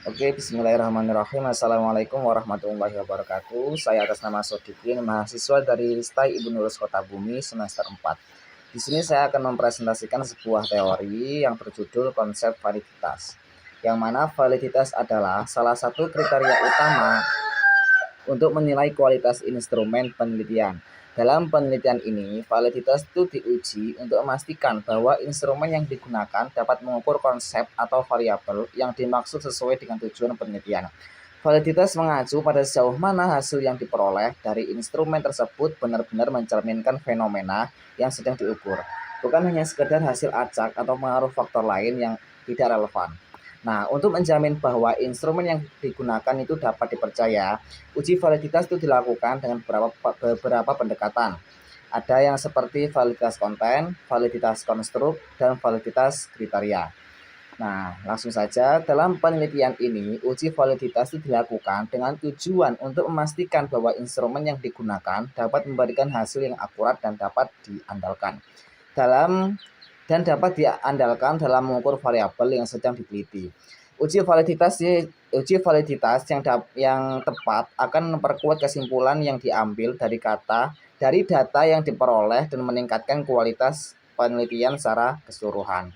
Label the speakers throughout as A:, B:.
A: Oke, bismillahirrahmanirrahim. Assalamualaikum warahmatullahi wabarakatuh. Saya atas nama Sodikin, mahasiswa dari STAI Ibnu Nurus Kota Bumi semester 4. Di sini saya akan mempresentasikan sebuah teori yang berjudul konsep validitas. Yang mana validitas adalah salah satu kriteria utama untuk menilai kualitas instrumen penelitian. Dalam penelitian ini, validitas itu diuji untuk memastikan bahwa instrumen yang digunakan dapat mengukur konsep atau variabel yang dimaksud sesuai dengan tujuan penelitian. Validitas mengacu pada sejauh mana hasil yang diperoleh dari instrumen tersebut benar-benar mencerminkan fenomena yang sedang diukur, bukan hanya sekedar hasil acak atau pengaruh faktor lain yang tidak relevan. Nah, untuk menjamin bahwa instrumen yang digunakan itu dapat dipercaya, uji validitas itu dilakukan dengan beberapa pendekatan. Ada yang seperti validitas konten, validitas konstruk, dan validitas kriteria. Nah, langsung saja dalam penelitian ini, uji validitas itu dilakukan dengan tujuan untuk memastikan bahwa instrumen yang digunakan dapat memberikan hasil yang akurat dan dapat diandalkan dalam mengukur variabel yang sedang diteliti. Uji validitas yang tepat akan memperkuat kesimpulan yang diambil dari data yang diperoleh dan meningkatkan kualitas penelitian secara keseluruhan.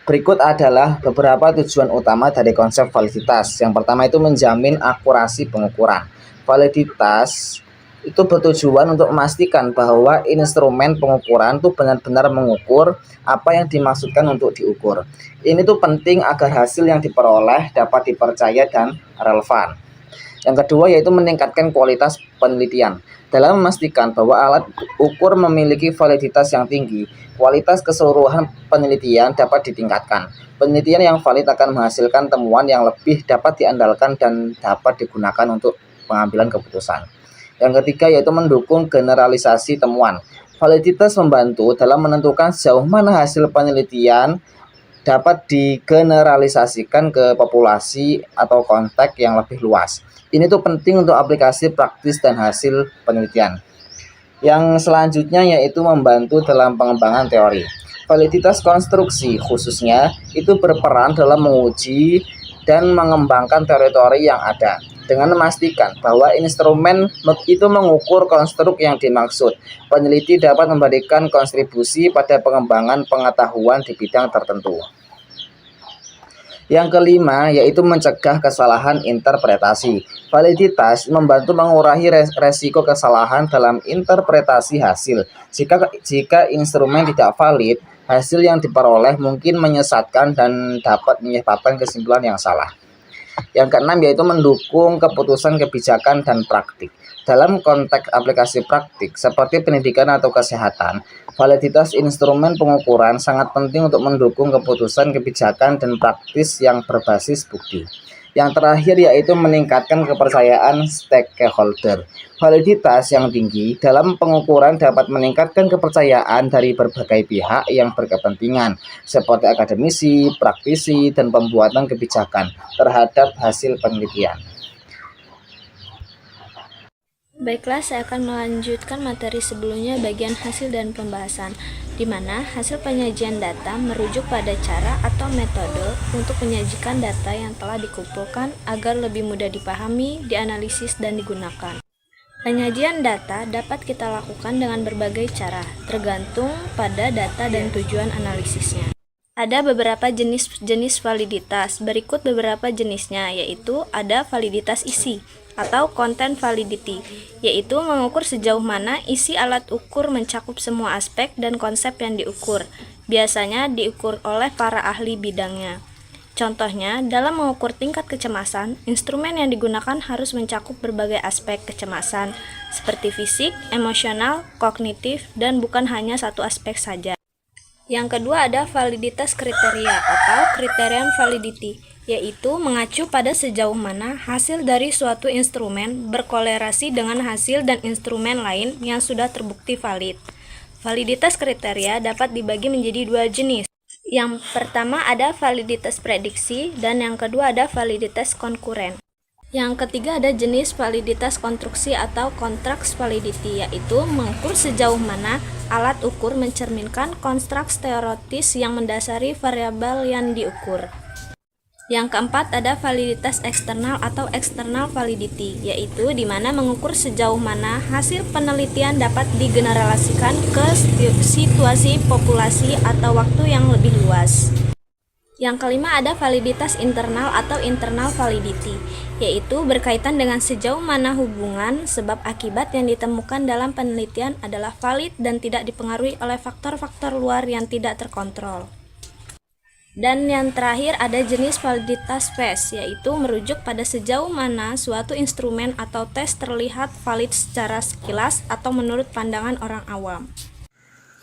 A: Berikut adalah beberapa tujuan utama dari konsep validitas. Yang pertama itu menjamin akurasi pengukuran. Validitas itu bertujuan untuk memastikan bahwa instrumen pengukuran itu benar-benar mengukur apa yang dimaksudkan untuk diukur. Ini tuh penting agar hasil yang diperoleh dapat dipercaya dan relevan. Yang kedua yaitu meningkatkan kualitas penelitian. Dalam memastikan bahwa alat ukur memiliki validitas yang tinggi, kualitas keseluruhan penelitian dapat ditingkatkan. Penelitian yang valid akan menghasilkan temuan yang lebih dapat diandalkan dan dapat digunakan untuk pengambilan keputusan. Yang ketiga yaitu mendukung generalisasi temuan. Validitas membantu dalam menentukan sejauh mana hasil penelitian dapat digeneralisasikan ke populasi atau konteks yang lebih luas. Ini tuh penting untuk aplikasi praktis dan hasil penelitian. Yang selanjutnya yaitu membantu dalam pengembangan teori. Validitas konstruksi khususnya itu berperan dalam menguji dan mengembangkan teori-teori yang ada dengan memastikan bahwa instrumen itu mengukur konstruk yang dimaksud. Peneliti dapat memberikan kontribusi pada pengembangan pengetahuan di bidang tertentu. Yang kelima yaitu mencegah kesalahan interpretasi. Validitas membantu mengurangi resiko kesalahan dalam interpretasi hasil. Jika instrumen tidak valid, hasil yang diperoleh mungkin menyesatkan dan dapat menyebabkan kesimpulan yang salah. Yang keenam yaitu mendukung keputusan kebijakan dan praktik. Dalam konteks aplikasi praktik seperti pendidikan atau kesehatan, validitas instrumen pengukuran sangat penting untuk mendukung keputusan kebijakan dan praktis yang berbasis bukti. Yang terakhir yaitu meningkatkan kepercayaan stakeholder. Validitas yang tinggi dalam pengukuran dapat meningkatkan kepercayaan dari berbagai pihak yang berkepentingan, seperti akademisi, praktisi, dan pembuatan kebijakan terhadap hasil penelitian.
B: Baiklah, saya akan melanjutkan materi sebelumnya bagian hasil dan pembahasan, di mana hasil penyajian data merujuk pada cara atau metode untuk menyajikan data yang telah dikumpulkan agar lebih mudah dipahami, dianalisis, dan digunakan. Penyajian data dapat kita lakukan dengan berbagai cara, tergantung pada data dan tujuan analisisnya. Ada beberapa jenis validitas. Berikut beberapa jenisnya, yaitu ada validitas isi atau content validity, yaitu mengukur sejauh mana isi alat ukur mencakup semua aspek dan konsep yang diukur. Biasanya diukur oleh para ahli bidangnya. Contohnya, dalam mengukur tingkat kecemasan, instrumen yang digunakan harus mencakup berbagai aspek kecemasan, seperti fisik, emosional, kognitif, dan bukan hanya satu aspek saja. Yang kedua ada validitas kriteria atau criterion validity, yaitu mengacu pada sejauh mana hasil dari suatu instrumen berkolerasi dengan hasil dan instrumen lain yang sudah terbukti valid. Validitas kriteria dapat dibagi menjadi dua jenis. Yang pertama ada validitas prediksi dan yang kedua ada validitas konkuren. Yang ketiga ada jenis validitas konstruksi atau contrast validity, yaitu mengukur sejauh mana alat ukur mencerminkan konstruksi teoritis yang mendasari variabel yang diukur. Yang keempat ada validitas eksternal atau external validity, yaitu di mana mengukur sejauh mana hasil penelitian dapat digeneralisasikan ke situasi populasi atau waktu yang lebih luas. Yang kelima ada validitas internal atau internal validity, yaitu berkaitan dengan sejauh mana hubungan sebab akibat yang ditemukan dalam penelitian adalah valid dan tidak dipengaruhi oleh faktor-faktor luar yang tidak terkontrol. Dan yang terakhir ada jenis validitas phase, yaitu merujuk pada sejauh mana suatu instrumen atau tes terlihat valid secara sekilas atau menurut pandangan orang awam.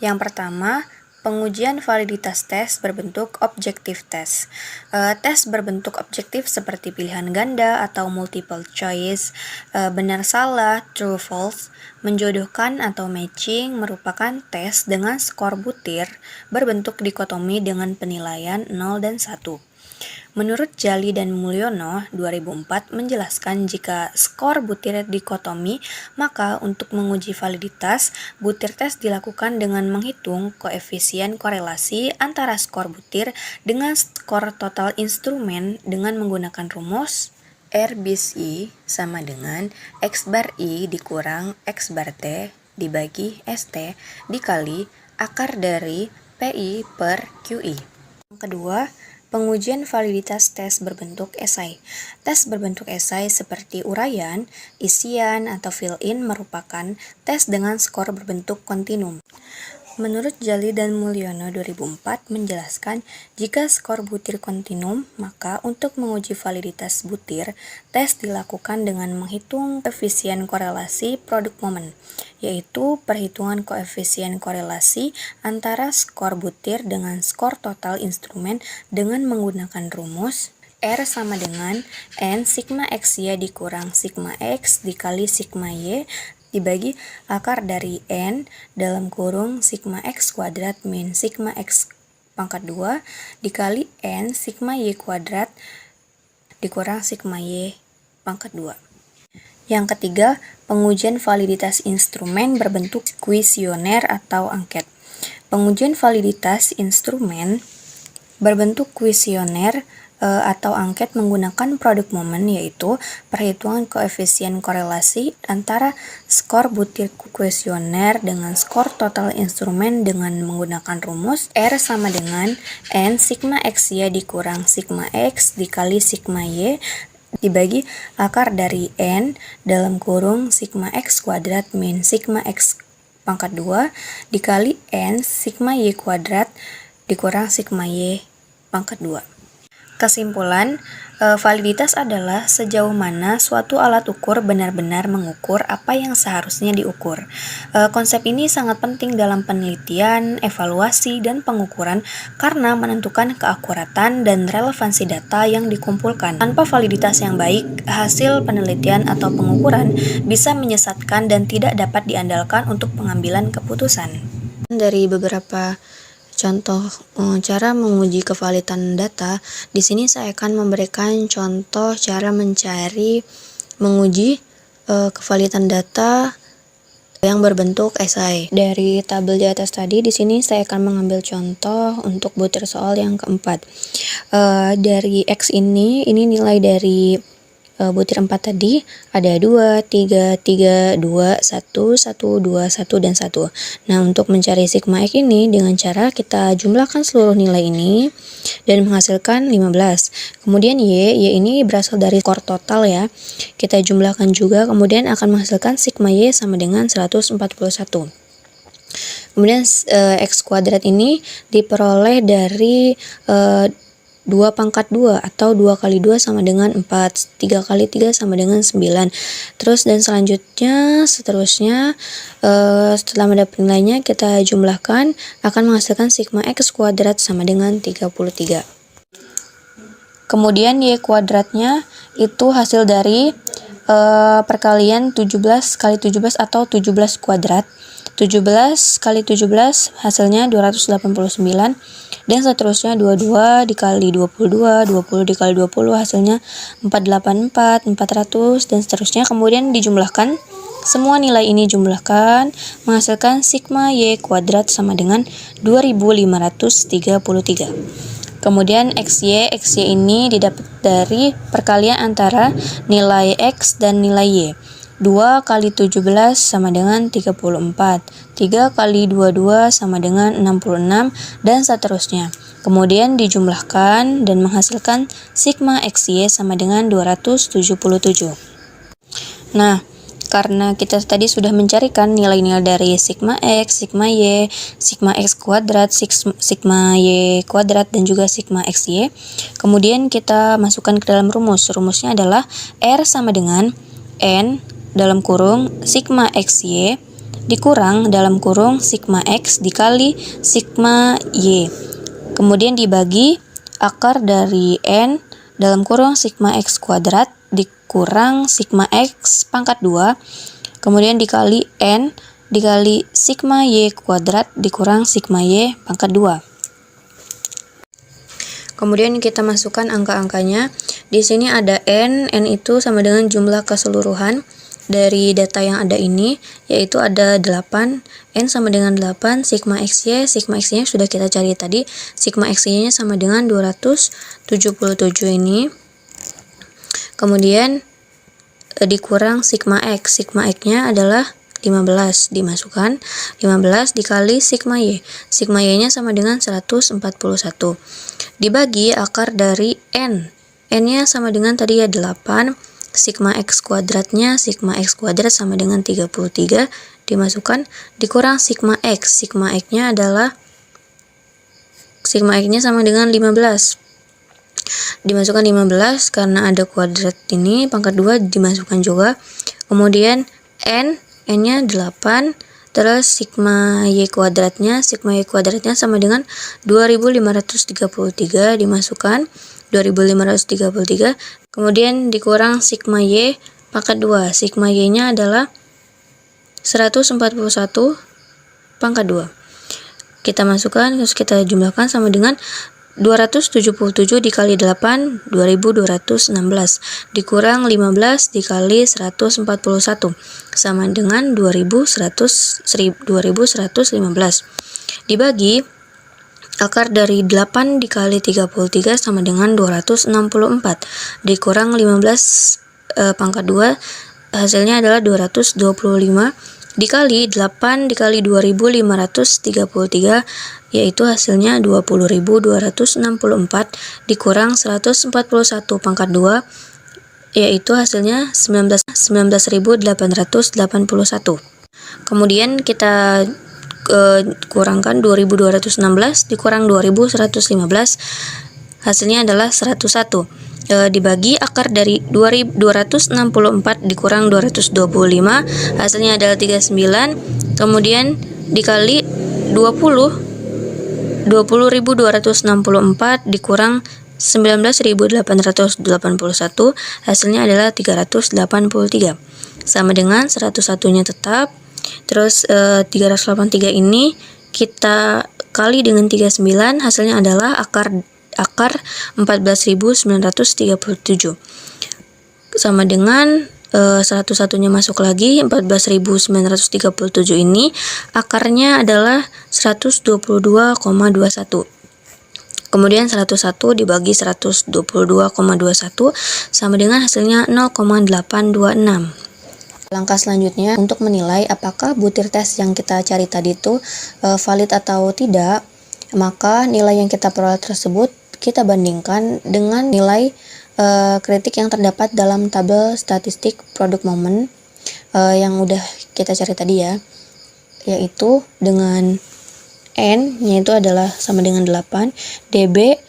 C: Yang pertama, pengujian validitas tes berbentuk objektif tes. Tes berbentuk objektif seperti pilihan ganda atau multiple choice, benar salah, true false, menjodohkan atau matching merupakan tes dengan skor butir berbentuk dikotomi dengan penilaian 0 dan 1. Menurut Jali dan Mulyono 2004 menjelaskan jika skor butir dikotomi, maka untuk menguji validitas, butir tes dilakukan dengan menghitung koefisien korelasi antara skor butir dengan skor total instrumen dengan menggunakan rumus R bis I sama dengan X bar I dikurang X bar T dibagi ST dikali akar dari PI per QI. Yang kedua, pengujian validitas tes berbentuk esai. Tes berbentuk esai seperti uraian, isian, atau fill-in merupakan tes dengan skor berbentuk kontinum. Menurut Jali dan Mulyono 2004 menjelaskan jika skor butir kontinum, maka untuk menguji validitas butir, tes dilakukan dengan menghitung koefisien korelasi produk momen, yaitu perhitungan koefisien korelasi antara skor butir dengan skor total instrumen dengan menggunakan rumus R sama dengan N sigma X Y dikurang sigma X dikali sigma Y dibagi akar dari N dalam kurung sigma X kuadrat min sigma X pangkat 2 dikali N sigma Y kuadrat dikurang sigma Y pangkat 2. Yang ketiga, pengujian validitas instrumen berbentuk kuesioner atau angket. Pengujian validitas instrumen berbentuk kuesioner atau angket menggunakan produk momen, yaitu perhitungan koefisien korelasi antara skor butir kuesioner dengan skor total instrumen dengan menggunakan rumus R sama dengan N sigma X Y dikurang sigma X dikali sigma Y dibagi akar dari N dalam kurung sigma X kuadrat min sigma X pangkat 2 dikali N sigma Y kuadrat dikurang sigma Y pangkat 2. Kesimpulan, validitas adalah sejauh mana suatu alat ukur benar-benar mengukur apa yang seharusnya diukur. Konsep ini sangat penting dalam penelitian, evaluasi, dan pengukuran karena menentukan keakuratan dan relevansi data yang dikumpulkan. Tanpa validitas yang baik, hasil penelitian atau pengukuran bisa menyesatkan dan tidak dapat diandalkan untuk pengambilan keputusan. Dari beberapa contoh cara menguji kevalidan data, di sini saya akan memberikan contoh cara menguji kevalidan data yang berbentuk esai. Dari tabel di atas tadi, di sini saya akan mengambil contoh untuk butir soal yang keempat. Dari X ini nilai dari butir 4 tadi ada 2, 3, 3, 2, 1, 1, 2, 1, dan 1. Nah, untuk mencari sigma X ini dengan cara kita jumlahkan seluruh nilai ini dan menghasilkan 15. Kemudian Y ini berasal dari skor total ya. Kita jumlahkan juga, kemudian akan menghasilkan sigma Y sama dengan 141. Kemudian X kuadrat ini diperoleh dari 2 pangkat 2 atau 2 kali 2 sama dengan 4, 3 kali 3 sama dengan 9. Terus dan seterusnya setelah mendapat nilainya kita jumlahkan akan menghasilkan sigma X kuadrat sama dengan 33. Kemudian Y kuadratnya itu hasil dari perkalian 17 kali 17 atau 17 kuadrat. 17 kali 17 hasilnya 289 dan seterusnya 22 dikali 22, 20 dikali 20 hasilnya 484, 400 dan seterusnya. Kemudian dijumlahkan, semua nilai ini jumlahkan menghasilkan sigma Y kuadrat sama dengan 2533. Kemudian XY ini didapat dari perkalian antara nilai X dan nilai Y. 2 kali 17 sama dengan 34. 3 kali 22 sama dengan 66, dan seterusnya. Kemudian dijumlahkan dan menghasilkan sigma XY sama dengan 277. Nah, karena kita tadi sudah mencarikan nilai-nilai dari sigma X, sigma Y, sigma X kuadrat, sigma Y kuadrat, dan juga sigma XY. Kemudian kita masukkan ke dalam rumus. Rumusnya adalah R sama dengan N dalam kurung sigma XY dikurang dalam kurung sigma X dikali sigma Y. Kemudian dibagi akar dari N dalam kurung sigma X kuadrat dikurang sigma X pangkat 2, kemudian dikali N dikali sigma Y kuadrat dikurang sigma Y pangkat 2. Kemudian kita masukkan angka-angkanya. Di sini ada N itu sama dengan jumlah keseluruhan dari data yang ada ini, yaitu ada 8, N sama dengan 8, sigma XY nya sudah kita cari tadi, sigma XY nya sama dengan 277 ini. Kemudian dikurang sigma X nya adalah 15, dimasukkan 15 dikali sigma Y nya sama dengan 141, dibagi akar dari N nya sama dengan tadi ya 8, sigma X kuadratnya sama dengan 33, dimasukkan dikurang sigma X nya adalah sigma X nya sama dengan 15, dimasukkan 15 karena ada kuadrat ini pangkat 2 dimasukkan juga. Kemudian N nya 8, terus sigma Y kuadratnya sama dengan 2533, dimasukkan 2533, kemudian dikurang sigma Y pangkat 2, sigma Y nya adalah 141 pangkat 2. Kita masukkan, terus kita jumlahkan sama dengan 277 dikali 8, 2216, dikurang 15 dikali 141, sama dengan 2115. Dibagi akar dari 8 dikali 33 sama dengan 264, dikurang 15 pangkat 2, hasilnya adalah 225, dikali 8 dikali 2533, yaitu hasilnya 20.264, dikurang 141 pangkat 2, yaitu hasilnya 19.881. Kemudian kita kurangkan 2216 dikurang 2115, hasilnya adalah 101. Dibagi akar dari 264 dikurang 225, hasilnya adalah 39, kemudian dikali 20.264 dikurang 19.881, hasilnya adalah 383, sama dengan 101-nya tetap. Terus 383 ini kita kali dengan 39, hasilnya adalah akar 14.937, sama dengan 101-nya masuk lagi, 14.937 ini akarnya adalah 122,21. Kemudian 101 dibagi 122,21 sama dengan hasilnya 0,826. Langkah selanjutnya untuk menilai apakah butir tes yang kita cari tadi itu valid atau tidak, maka nilai yang kita peroleh tersebut kita bandingkan dengan nilai kritik yang terdapat dalam tabel statistik produk momen yang udah kita cari tadi ya, yaitu dengan N nya itu adalah sama dengan 8, DB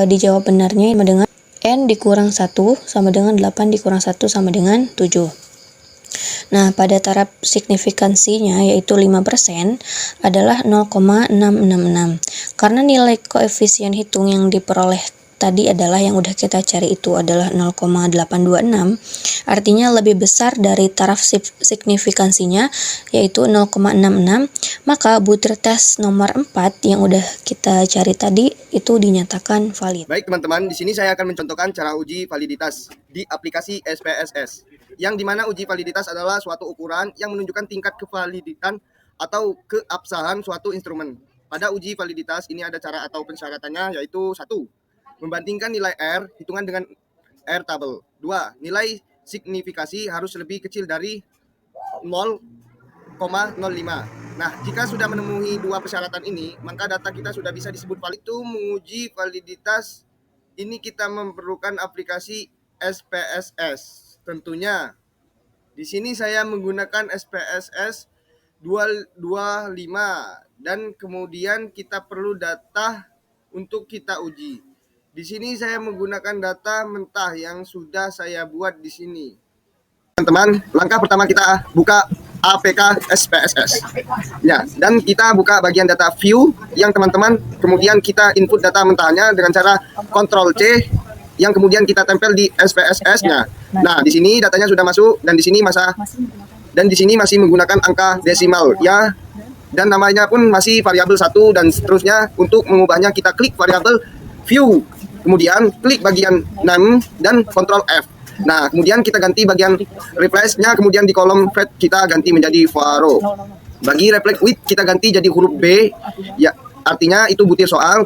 C: dijawab benarnya sama dengan N dikurang 1 sama dengan 8 dikurang 1 sama dengan 7. Nah, pada taraf signifikansinya yaitu 5% adalah 0,666. Karena nilai koefisien hitung yang diperoleh tadi adalah yang udah kita cari itu adalah 0,826, artinya lebih besar dari taraf signifikansinya yaitu 0,66, maka butir tes nomor 4 yang udah kita cari tadi itu dinyatakan valid.
D: Baik teman-teman, di sini saya akan mencontohkan cara uji validitas di aplikasi SPSS, yang dimana uji validitas adalah suatu ukuran yang menunjukkan tingkat kevaliditan atau keabsahan suatu instrumen. Pada uji validitas ini ada cara atau persyaratannya, yaitu 1. Membandingkan nilai R hitungan dengan R tabel. 2. Nilai signifikasi harus lebih kecil dari 0,05. Nah, jika sudah memenuhi dua persyaratan ini, maka data kita sudah bisa disebut valid. Itu menguji validitas ini kita memerlukan aplikasi SPSS. Tentunya di sini saya menggunakan SPSS 225 dan kemudian kita perlu data untuk kita uji. Di sini saya menggunakan data mentah yang sudah saya buat di sini. Teman-teman, langkah pertama kita buka APK SPSS. Ya, dan kita buka bagian data view yang teman-teman, kemudian kita input data mentahnya dengan cara Ctrl C yang kemudian kita tempel di SPSS-nya. Nah, di sini datanya sudah masuk dan di sini masih menggunakan angka desimal ya. Dan namanya pun masih variabel 1 dan seterusnya. Untuk mengubahnya kita klik variabel view. Kemudian klik bagian name dan Ctrl F. Nah, kemudian kita ganti bagian replace-nya, kemudian di kolom fret kita ganti menjadi varo. Bagi reflect width kita ganti jadi huruf B. Ya, artinya itu butir soal.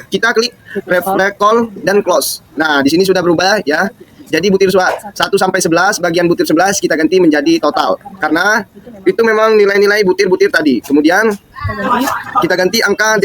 D: Kita klik reflect call dan close. Nah, di sini sudah berubah ya. Jadi butir soal 1 sampai 11, bagian butir 11 kita ganti menjadi total. Karena itu memang nilai-nilai butir-butir tadi. Kemudian kita ganti angka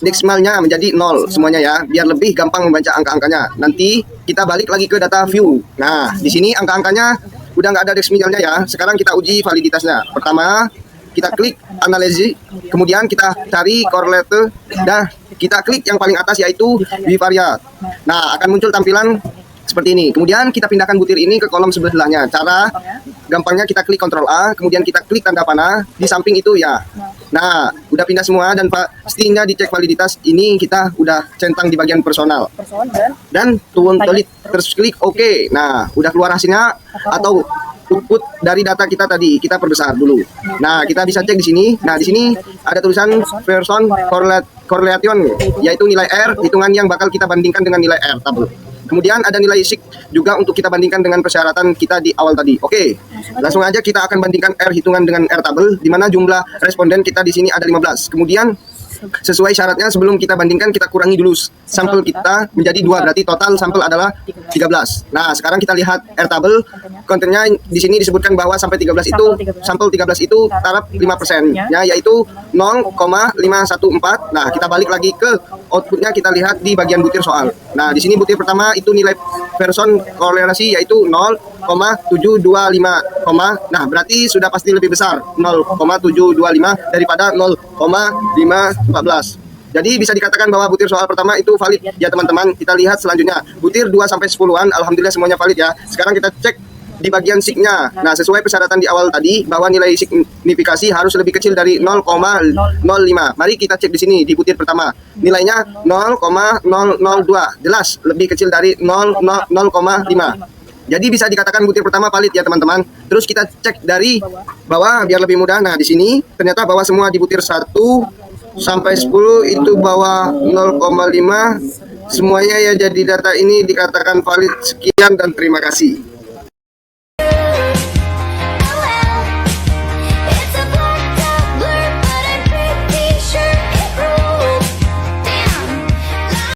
D: desimalnya menjadi 0 semuanya ya, biar lebih gampang membaca angka-angkanya. Nanti kita balik lagi ke data view. Nah, di sini angka-angkanya udah nggak ada desimalnya ya. Sekarang kita uji validitasnya. Pertama, kita klik analisis, kemudian kita cari correlate, dan kita klik yang paling atas yaitu bivariate. Nah, akan muncul tampilan seperti ini. Kemudian kita pindahkan butir ini ke kolom sebelahnya. Cara gampangnya kita klik Ctrl A, kemudian kita klik tanda panah di samping itu ya. Nah, udah pindah semua dan pastinya dicek validitas ini kita udah centang di bagian personal. Dan terus klik OK. Nah, udah keluar hasilnya atau output dari data kita tadi. Kita perbesar dulu. Nah, kita bisa cek di sini. Nah, di sini ada tulisan person correlation, yaitu nilai R hitungan yang bakal kita bandingkan dengan nilai R tabel. Kemudian ada nilai sig juga untuk kita bandingkan dengan persyaratan kita di awal tadi. Oke, langsung aja kita akan bandingkan R hitungan dengan R tabel, di mana jumlah responden kita di sini ada 15. Kemudian sesuai syaratnya sebelum kita bandingkan kita kurangi dulu sampel kita menjadi 2, berarti total sampel adalah 13. Nah, sekarang kita lihat R tabel, kontennya di sini disebutkan bahwa sampai 13 itu sampel 13 itu taraf 5% ya, yaitu 0,514. Nah, kita balik lagi ke outputnya, kita lihat di bagian butir soal. Nah, di sini butir pertama itu nilai person korelasi yaitu 0,725, nah berarti sudah pasti lebih besar 0,725 daripada 0,514. Jadi bisa dikatakan bahwa butir soal pertama itu valid ya teman-teman. Kita lihat selanjutnya butir 2 sampai 10-an, alhamdulillah semuanya valid ya. Sekarang kita cek di bagian sig-nya. Nah, sesuai persyaratan di awal tadi bahwa nilai signifikasi harus lebih kecil dari 0,05. Mari kita cek di sini di butir pertama. Nilainya 0,002. Jelas lebih kecil dari 0,5. Jadi bisa dikatakan butir pertama valid ya teman-teman. Terus kita cek dari bawah biar lebih mudah. Nah, di sini ternyata bahwa semua di butir 1 sampai 10 itu bawah 0,5. Semuanya ya, jadi data ini dikatakan valid. Sekian dan terima kasih.